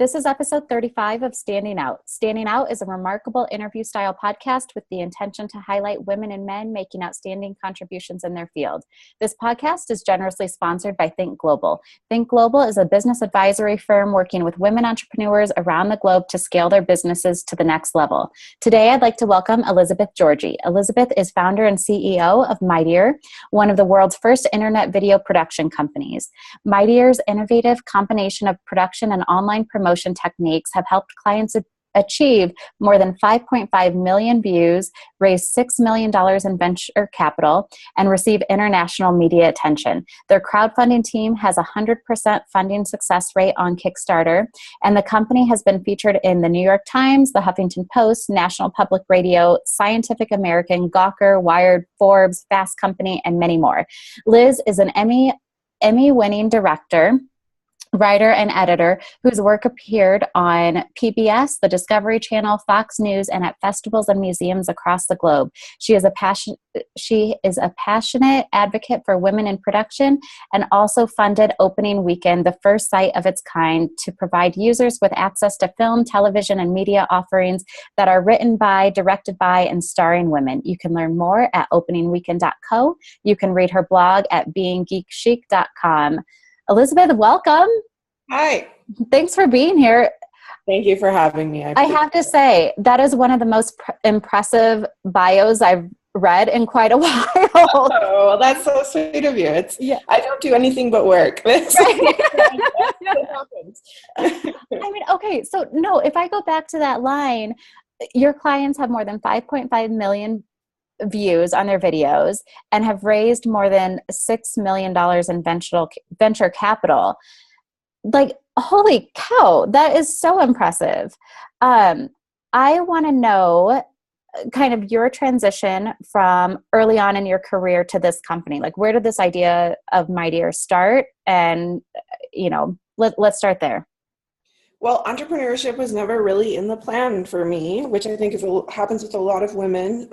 This is episode 35 of Standing Out. Standing Out is a remarkable interview-style podcast with the intention to highlight women and men making outstanding contributions in their field. This podcast is generously sponsored by Think Global. Think Global is a business advisory firm working with women entrepreneurs around the globe to scale their businesses to the next level. Today, I'd like to welcome Elizabeth Giorgi. Elizabeth is founder and CEO of Mighteor, one of the world's first internet video production companies. Mighteor's innovative combination of production and online promotion techniques have helped clients achieve more than 5.5 million views, raise $6 million in venture capital, and receive international media attention. Their crowdfunding team has a 100% funding success rate on Kickstarter, and the company has been featured in the New York Times, the Huffington Post, National Public Radio, Scientific American, Gawker, Wired, Forbes, Fast Company, and many more. Liz is an Emmy-winning director, writer, and editor whose work appeared on PBS, the Discovery Channel, Fox News, and at festivals and museums across the globe. She is a passionate advocate for women in production and also funded Opening Weekend, the first site of its kind to provide users with access to film, television, and media offerings that are written by, directed by, and starring women. You can learn more at openingweekend.co. You can read her blog at beinggeekchic.com. Elizabeth, welcome. Hi. Thanks for being here. Thank you for having me. I have to say, that is one of the most impressive bios I've read in quite a while. Oh, well, that's so sweet of you. I don't do anything but work. Okay, so no, if I go back to that line, your clients have more than 5.5 million views on their videos and have raised more than $6 million in venture capital. Like, holy cow, that is so impressive. I want to know kind of your transition from early on in your career to this company. Like, where did this idea of Mighteor start? And, let's start there. Well, entrepreneurship was never really in the plan for me, which I think happens with a lot of women.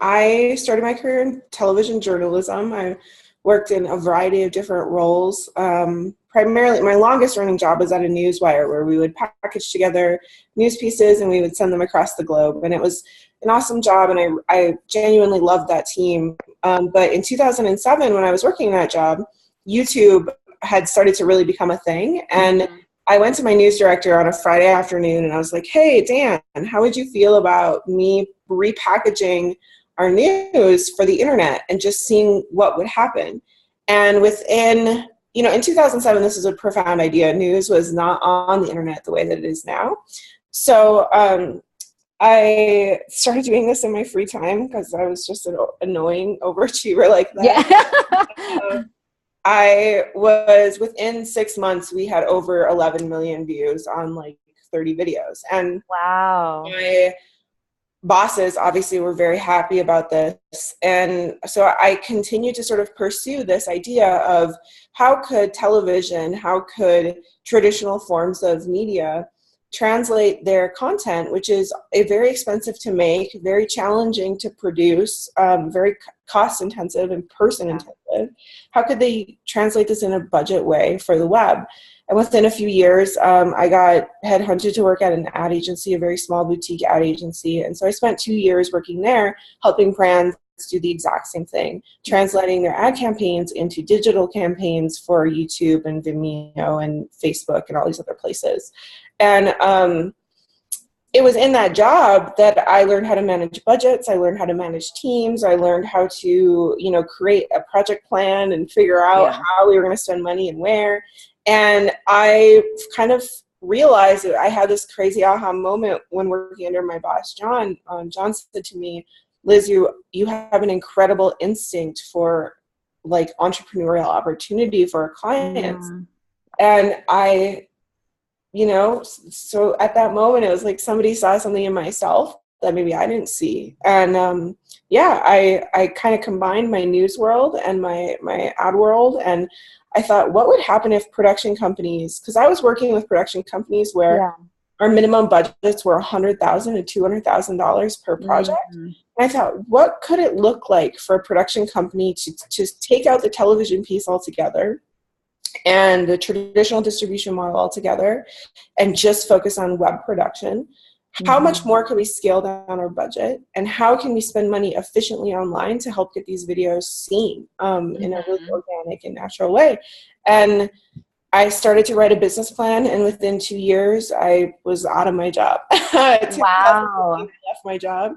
I started my career in television journalism. I worked in a variety of different roles. Primarily, my longest running job was at a newswire where we would package together news pieces and we would send them across the globe. And it was an awesome job, and I genuinely loved that team. But in 2007, when I was working that job, YouTube had started to really become a thing. And I went to my news director on a Friday afternoon and I was like, hey, Dan, how would you feel about me repackaging our news for the internet and just seeing what would happen? And within, in 2007, this was a profound idea. News was not on the internet the way that it is now. So I started doing this in my free time because I was just an annoying overachiever like that. Yeah. I was, within 6 months, we had over 11 million views on like 30 videos. And wow. My bosses obviously were very happy about this. And so I continued to sort of pursue this idea of how could television, how could traditional forms of media translate their content, which is very expensive to make, very challenging to produce, very cost intensive and person intensive. How could they translate this in a budget way for the web? And within a few years, I got headhunted to work at an ad agency, a very small boutique ad agency. And so I spent 2 years working there, helping brands do the exact same thing, translating their ad campaigns into digital campaigns for YouTube and Vimeo and Facebook and all these other places. And it was in that job that I learned how to manage budgets. I learned how to manage teams. I learned how to, create a project plan and figure out how we were going to spend money and where. And I kind of realized that I had this crazy aha moment when working under my boss, John. John said to me, Liz, you have an incredible instinct for like entrepreneurial opportunity for our clients. And I, so at that moment, it was like somebody saw something in myself that maybe I didn't see. And I kind of combined my news world and my ad world. And I thought, what would happen if production companies, because I was working with production companies where our minimum budgets were $100,000 to $200,000 per project. And I thought, what could it look like for a production company to take out the television piece altogether, and the traditional distribution model altogether and just focus on web production, how much more can we scale down our budget, and how can we spend money efficiently online to help get these videos seen in a really organic and natural way? And I started to write a business plan, and within 2 years, I was out of my job. Wow. I left my job.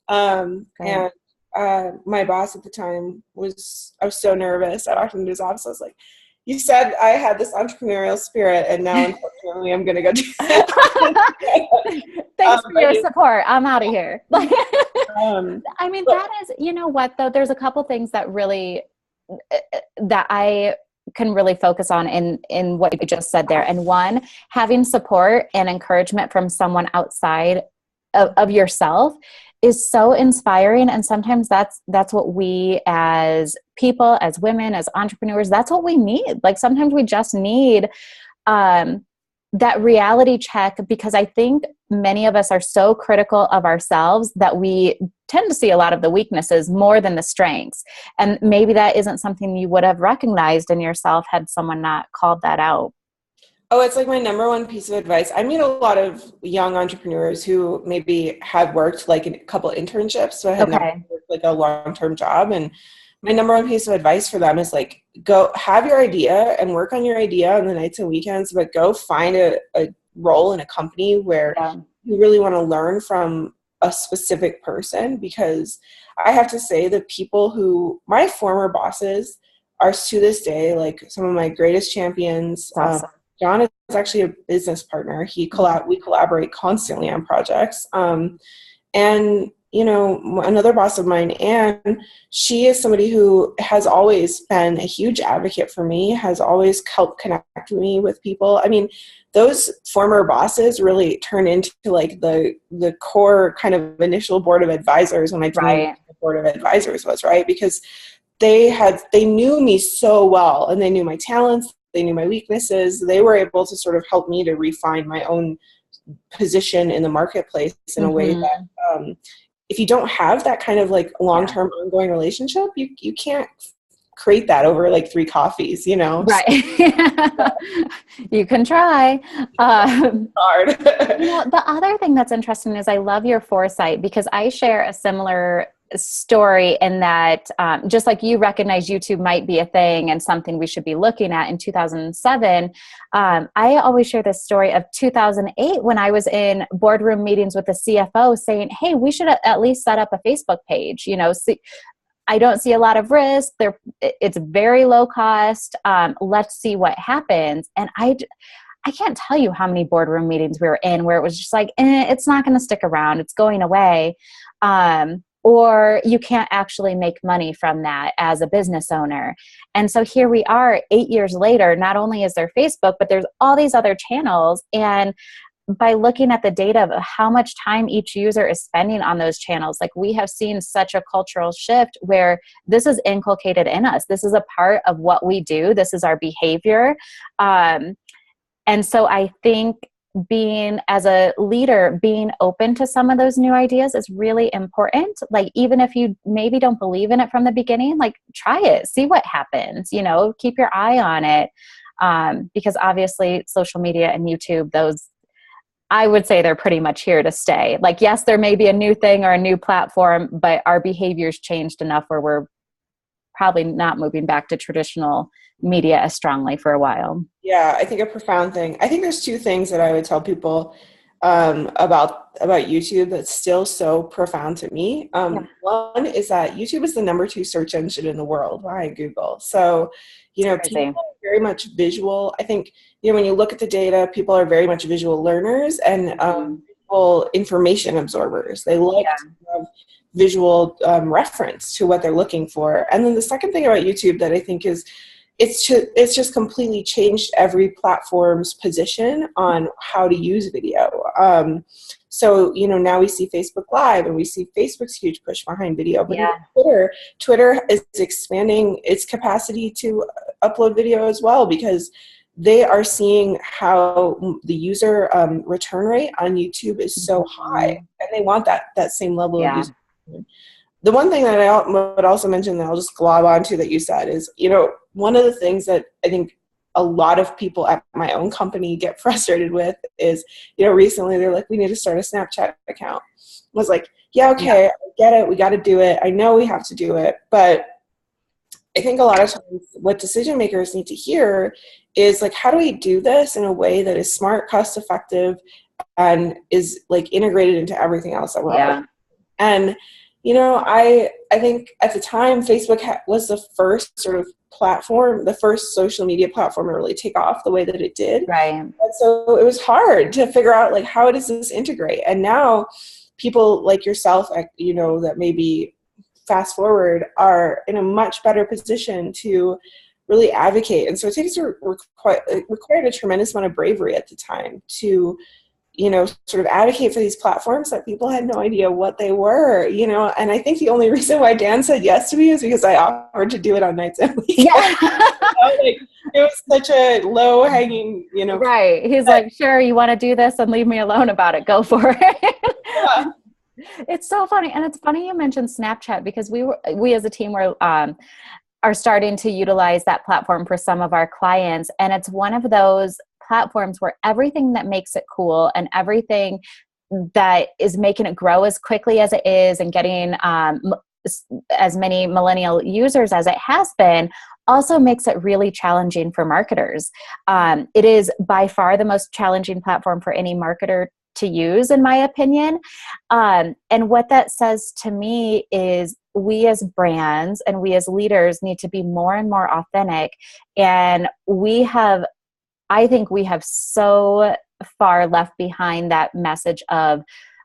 And my boss at the time I was so nervous. I walked into his office. I was like, you said I had this entrepreneurial spirit, and now unfortunately I'm going to go do that. Thanks for your support. I'm out of here. I mean, that is, you know what, though, there's a couple things that really, that I can really focus on in what you just said there. And one, having support and encouragement from someone outside of yourself is so inspiring. And sometimes that's what we as people, as women, as entrepreneurs, that's what we need. Like sometimes we just need that reality check, because I think many of us are so critical of ourselves that we tend to see a lot of the weaknesses more than the strengths. And maybe that isn't something you would have recognized in yourself had someone not called that out. Oh, it's like my number one piece of advice. I meet a lot of young entrepreneurs who maybe had worked like a couple internships, but had never worked like a long-term job. And my number one piece of advice for them is like, go have your idea and work on your idea on the nights and weekends, but go find a role in a company where you really want to learn from a specific person. Because I have to say, the people who, my former bosses are to this day, like some of my greatest champions. Awesome. John is actually a business partner. We collaborate constantly on projects. And, you know, another boss of mine, Anne, she is somebody who has always been a huge advocate for me, has always helped connect me with people. I mean, those former bosses really turn into like the core kind of initial board of advisors when I joined the board of advisors was, right? Because they knew me so well, and they knew my talents, they knew my weaknesses. They were able to sort of help me to refine my own position in the marketplace in a way that if you don't have that kind of like long-term ongoing relationship, you can't create that over like 3 coffees, you know? Right. You can try. Hard. You know, the other thing that's interesting is I love your foresight, because I share a similar story in that just like you recognize YouTube might be a thing and something we should be looking at in 2007, I always share this story of 2008 when I was in boardroom meetings with the CFO saying, hey, we should at least set up a Facebook page. You know, I don't see a lot of risk there. It's very low cost. Let's see what happens. And I can't tell you how many boardroom meetings we were in where it was just like, it's not going to stick around. It's going away. Or you can't actually make money from that as a business owner. And so here we are 8 years later, not only is there Facebook, but there's all these other channels. And by looking at the data of how much time each user is spending on those channels, like we have seen such a cultural shift where this is inculcated in us. This is a part of what we do. This is our behavior. And so I think being, as a leader, being open to some of those new ideas is really important. Like, even if you maybe don't believe in it from the beginning, like try it, see what happens, you know, keep your eye on it. Because obviously social media and YouTube, those, I would say they're pretty much here to stay. Like, yes, there may be a new thing or a new platform, but our behavior's changed enough where we're probably not moving back to traditional media as strongly for a while. Yeah, I think a profound thing. I think there's 2 things that I would tell people about YouTube that's still so profound to me. One is that YouTube is the number 2 search engine in the world behind Google. So, you know, people are very much visual. I think, you know, when you look at the data, people are very much visual learners and visual information absorbers. They like to have visual reference to what they're looking for. And then the second thing about YouTube that I think is it's just completely changed every platform's position on how to use video. So, you know, now we see Facebook Live and we see Facebook's huge push behind video, but Twitter is expanding its capacity to upload video as well, because they are seeing how the user return rate on YouTube is so high, and they want that same level of user. The one thing that I would also mention that I'll just glob onto that you said is, you know, one of the things that I think a lot of people at my own company get frustrated with is, you know, recently they're like, we need to start a Snapchat account. I was like, yeah, okay, I get it. We got to do it. I know we have to do it. But I think a lot of times what decision makers need to hear is like, how do we do this in a way that is smart, cost effective, and is like integrated into everything else that we're already. And, you know, I think at the time Facebook was the first sort of platform, the first social media platform to really take off the way that it did. Right. And so it was hard to figure out like, how does this integrate? And now people like yourself, you know, that maybe fast forward are in a much better position to really advocate. And so it required a tremendous amount of bravery at the time to, you know, sort of advocate for these platforms that people had no idea what they were, you know. And I think the only reason why Dan said yes to me is because I offered to do it on nights and weekends. Yeah. Like, it was such a low hanging, you know. Right. He's like, sure, you want to do this and leave me alone about it. Go for it. Yeah. It's so funny. And it's funny you mentioned Snapchat, because we as a team are starting to utilize that platform for some of our clients. And it's one of those platforms where everything that makes it cool and everything that is making it grow as quickly as it is and getting as many millennial users as it has been also makes it really challenging for marketers. It is by far the most challenging platform for any marketer to use, in my opinion. And what that says to me is we as brands and we as leaders need to be more and more authentic. And I think we have so far left behind that message of,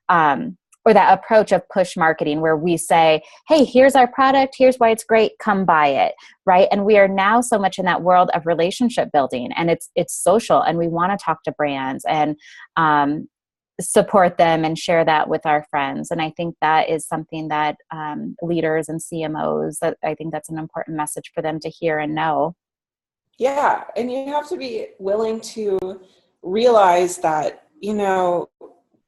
or that approach of push marketing, where we say, hey, here's our product, here's why it's great, come buy it, right? And we are now so much in that world of relationship building, and it's social, and we want to talk to brands and support them and share that with our friends. And I think that is something that leaders and CMOs, that I think that's an important message for them to hear and know. Yeah. And you have to be willing to realize that, you know,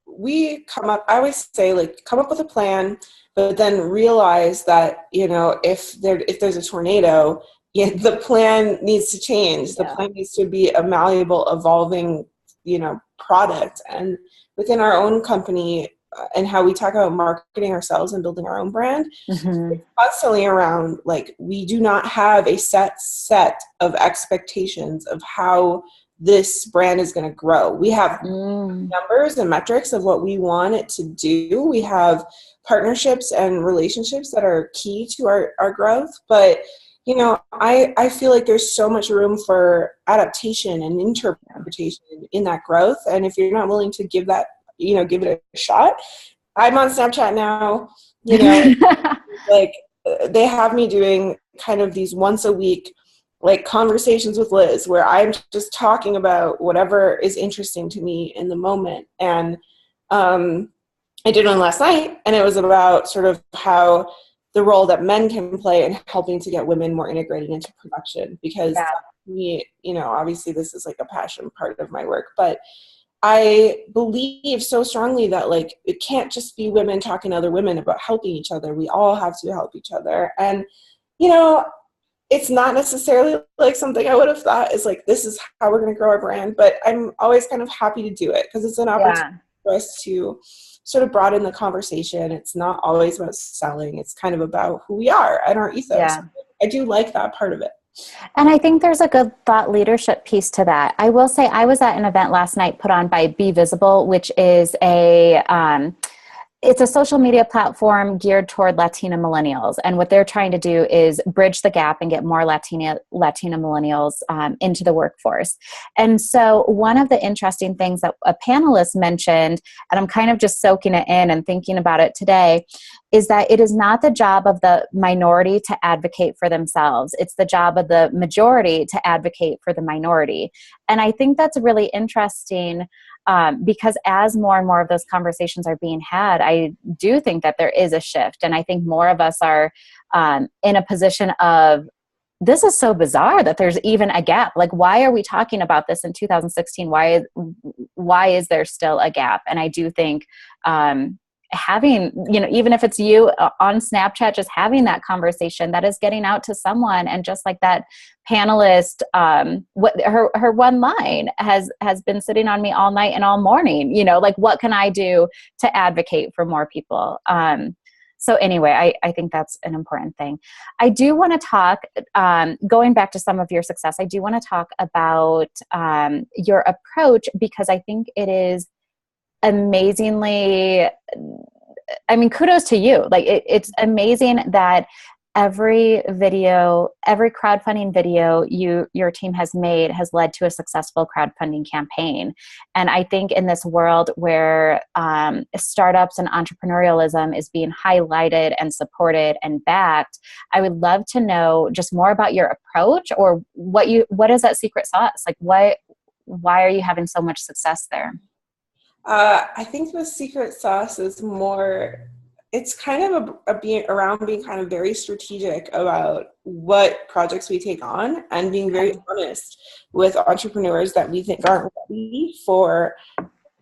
I always say, like, come up with a plan, but then realize that, you know, if there's a tornado, the plan needs to change. The plan needs to be a malleable, evolving, you know, product. And within our own company and how we talk about marketing ourselves and building our own brand, it's constantly around, like, we do not have a set of expectations of how this brand is going to grow. We have numbers and metrics of what we want it to do. We have partnerships and relationships that are key to our growth. But, you know, I feel like there's so much room for adaptation and interpretation in that growth. And if you're not willing to give it a shot. I'm on Snapchat now, you know, like, they have me doing kind of these once a week, like, conversations with Liz, where I'm just talking about whatever is interesting to me in the moment. And I did one last night, and it was about sort of how the role that men can play in helping to get women more integrated into production. Because me, you know, obviously this is like a passion part of my work, but I believe so strongly that, like, it can't just be women talking to other women about helping each other. We all have to help each other. And, you know, it's not necessarily like something I would have thought is like, this is how we're going to grow our brand, but I'm always kind of happy to do it because it's an opportunity for us to sort of broaden the conversation. It's not always about selling. It's kind of about who we are and our ethos. Yeah. I do like that part of it. And I think there's a good thought leadership piece to that. I will say I was at an event last night put on by Be Visible, which is it's a social media platform geared toward Latina millennials. And what they're trying to do is bridge the gap and get more Latina millennials into the workforce. And so one of the interesting things that a panelist mentioned, and I'm kind of just soaking it in and thinking about it today, is that it is not the job of the minority to advocate for themselves. It's the job of the majority to advocate for the minority. And I think that's really interesting because as more and more of those conversations are being had, I do think that there is a shift. And I think more of us are in a position of, this is so bizarre that there's even a gap. Like, why are we talking about this in 2016? Why is there still a gap? And I do think having, even if it's you on Snapchat, just having that conversation that is getting out to someone. And just like that panelist, her one line has been sitting on me all night and all morning, like, what can I do to advocate for more people? So anyway, I think that's an important thing. I do want to talk, going back to some of your success, I do want to talk about your approach, because I think it is amazingly, kudos to you. Like it's amazing that every crowdfunding video your team has made has led to a successful crowdfunding campaign. And I think in this world where startups and entrepreneurialism is being highlighted and supported and backed, I would love to know just more about your approach, or what is that secret sauce? Like why are you having so much success there? I think the secret sauce is more, it's kind of being kind of very strategic about what projects we take on, and being very honest with entrepreneurs that we think aren't ready for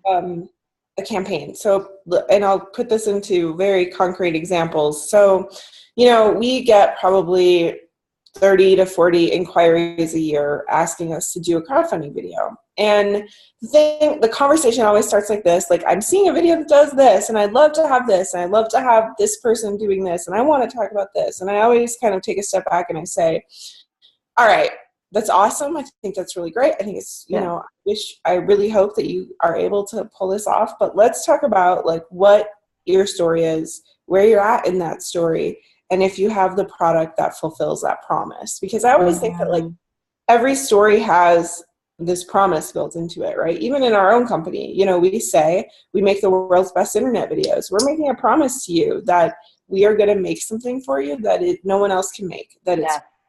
a campaign. So, and I'll put this into very concrete examples. So, we get probably 30 to 40 inquiries a year asking us to do a crowdfunding video. And the conversation always starts like this, like, I'm seeing a video that does this, and I'd love to have this, and I'd love to have this person doing this, and I want to talk about this. And I always kind of take a step back and I say, all right, that's awesome. I think that's really great. I think it's, I really hope that you are able to pull this off, but let's talk about like what your story is, where you're at in that story, and if you have the product that fulfills that promise. Because I always think that like every story has this promise built into it, right? Even in our own company, we say we make the world's best internet videos. We're making a promise to you that we are going to make something for you that no one else can make, that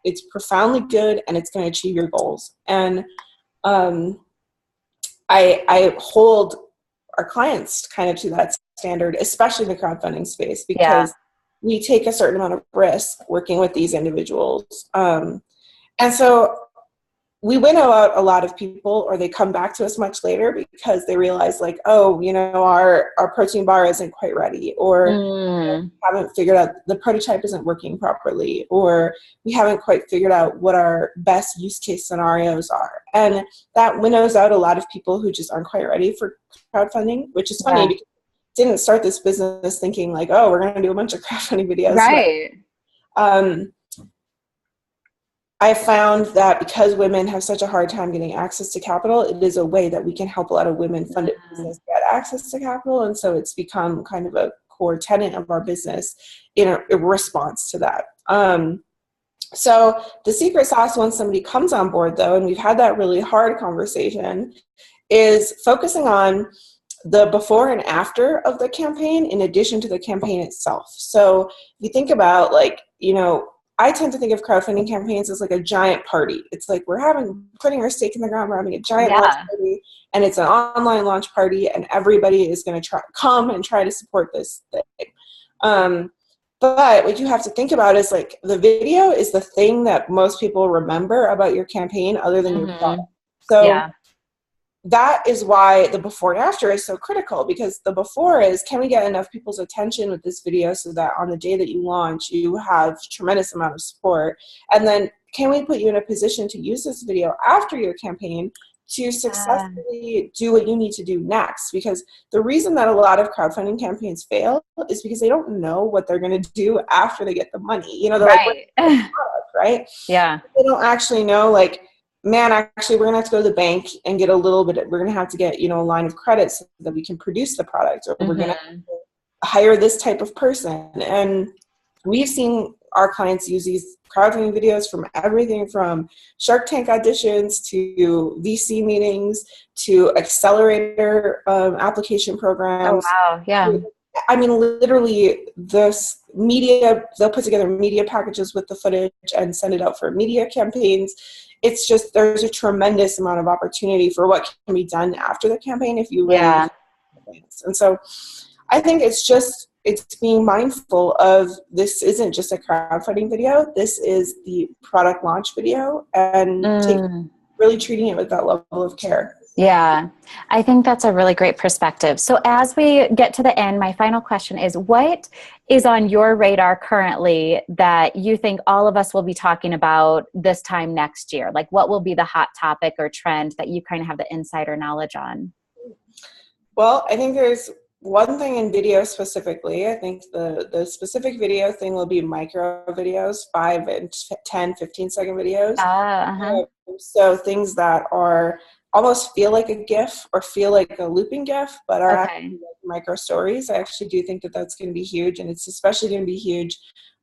it's profoundly good and it's going to achieve your goals. And I hold our clients kind of to that standard, especially in the crowdfunding space, because we take a certain amount of risk working with these individuals. And so we winnow out a lot of people, or they come back to us much later because they realize like, oh, our protein bar isn't quite ready, or we haven't figured out, the prototype isn't working properly, or we haven't quite figured out what our best use case scenarios are. And that winnows out a lot of people who just aren't quite ready for crowdfunding, which is funny because I didn't start this business thinking like, oh, we're going to do a bunch of crowdfunding videos. Right. But, I found that because women have such a hard time getting access to capital, it is a way that we can help a lot of women-funded business get access to capital. And so it's become kind of a core tenet of our business in response to that. So the secret sauce, once somebody comes on board, though, and we've had that really hard conversation, is focusing on the before and after of the campaign in addition to the campaign itself. So if you think about like, I tend to think of crowdfunding campaigns as like a giant party. It's like putting our stake in the ground, we're having a giant launch party, and it's an online launch party, and everybody is going to come and try to support this thing. But what you have to think about is like the video is the thing that most people remember about your campaign other than your product. So that is why the before and after is so critical, because the before is, can we get enough people's attention with this video so that on the day that you launch, you have tremendous amount of support? And then can we put you in a position to use this video after your campaign to successfully do what you need to do next? Because the reason that a lot of crowdfunding campaigns fail is because they don't know what they're going to do after they get the money. They're like, right? Yeah. They don't actually know, like, man, actually, we're going to have to go to the bank and get a little bit, we're going to have to get, a line of credit so that we can produce the product, or we're going to hire this type of person. And we've seen our clients use these crowdfunding videos from everything from Shark Tank auditions to VC meetings to accelerator application programs. Oh, wow. Yeah. I mean, literally, this media, they'll put together media packages with the footage and send it out for media campaigns. It's just, there's a tremendous amount of opportunity for what can be done after the campaign if you really And so I think it's being mindful of, this isn't just a crowdfunding video, this is the product launch video, and really treating it with that level of care. Yeah, I think that's a really great perspective. So as we get to the end, my final question is, what is on your radar currently that you think all of us will be talking about this time next year? Like, what will be the hot topic or trend that you kind of have the insider knowledge on? Well, I think there's one thing in video specifically. I think the specific video thing will be micro videos, 5 and 10, 15-second videos. Uh-huh. So things that are almost feel like a GIF or feel like a looping GIF, but are actually Okay. like micro stories. I actually do think that that's going to be huge, and it's especially going to be huge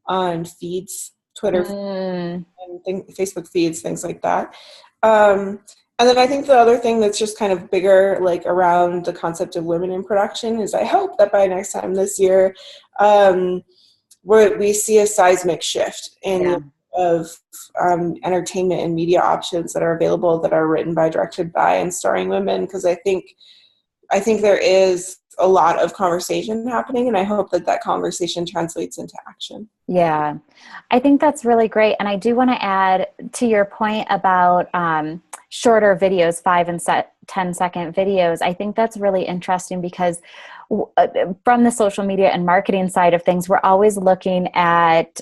on feeds, Twitter Mm, and Facebook feeds, things like that. Um, and then I think the other thing that's just kind of bigger, like around the concept of women in production, is I hope that by next time this year, um, we see a seismic shift in yeah. the of entertainment and media options that are available that are written by, directed by, and starring women. Because I think there is a lot of conversation happening, and I hope that that conversation translates into action. Yeah, I think that's really great. And I do want to add to your point about shorter videos, 5 and 10-second videos. I think that's really interesting because from the social media and marketing side of things, we're always looking at,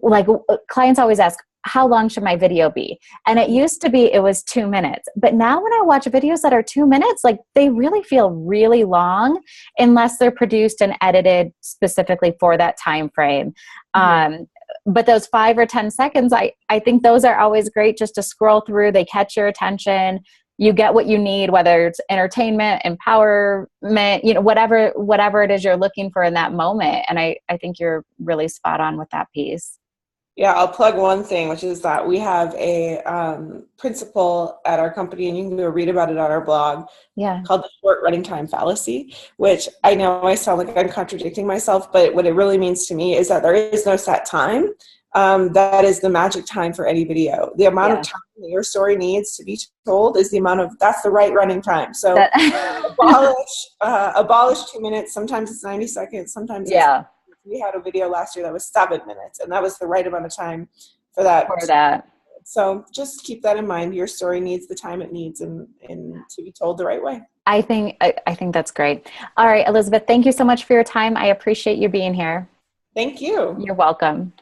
like, clients always ask, how long should my video be? And it used to be it was 2 minutes. But now when I watch videos that are 2 minutes, like, they really feel really long unless they're produced and edited specifically for that time frame. Mm-hmm. But those 5 or 10 seconds, I think those are always great just to scroll through. They catch your attention. You get what you need, whether it's entertainment, empowerment, whatever it is you're looking for in that moment. And I think you're really spot on with that piece. Yeah, I'll plug one thing, which is that we have a principle at our company, and you can go read about it on our blog, Yeah. called the short running time fallacy, which I know I sound like I'm contradicting myself, but what it really means to me is that there is no set time. That is the magic time for any video. The amount of Yeah. time that your story needs to be told is that's the right running time. So That, abolish 2 minutes. Sometimes it's 90 seconds. Sometimes it's, yeah, we had a video last year that was 7 minutes, and that was the right amount of time for that. for that. So just keep that in mind. Your story needs the time it needs, and to be told the right way. I think that's great. All right, Elizabeth, thank you so much for your time. I appreciate you being here. Thank you. You're welcome.